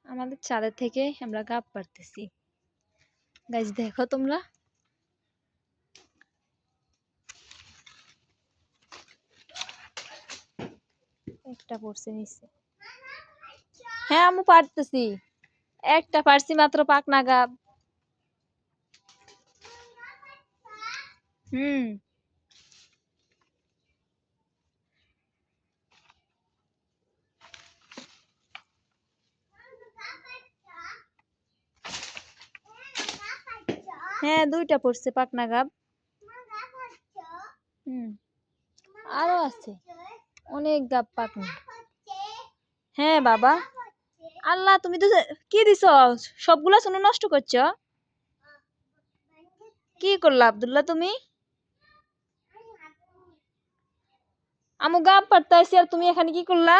আমাদের ছাদের থেকে আমরা গাব পারতেছি। গাইস দেখো তোমরা, একটা পড়ছে নিচে। হ্যাঁ আমি পারতেছি, একটা পারছি মাত্র পাকনা গাব। হুম। হ্যাঁ দুইটা পড়ছে পাকনা গাব। হুম, আরো আছে অনেক গাব পাকনা। হ্যাঁ বাবা। আল্লাহ তুমি তো কি দিছ, সবগুলা শুনে নষ্ট করছ। কি করলা আব্দুল্লাহ তুমি? আমু গাব পারতাইছি আর তুমি এখানে কি করলা?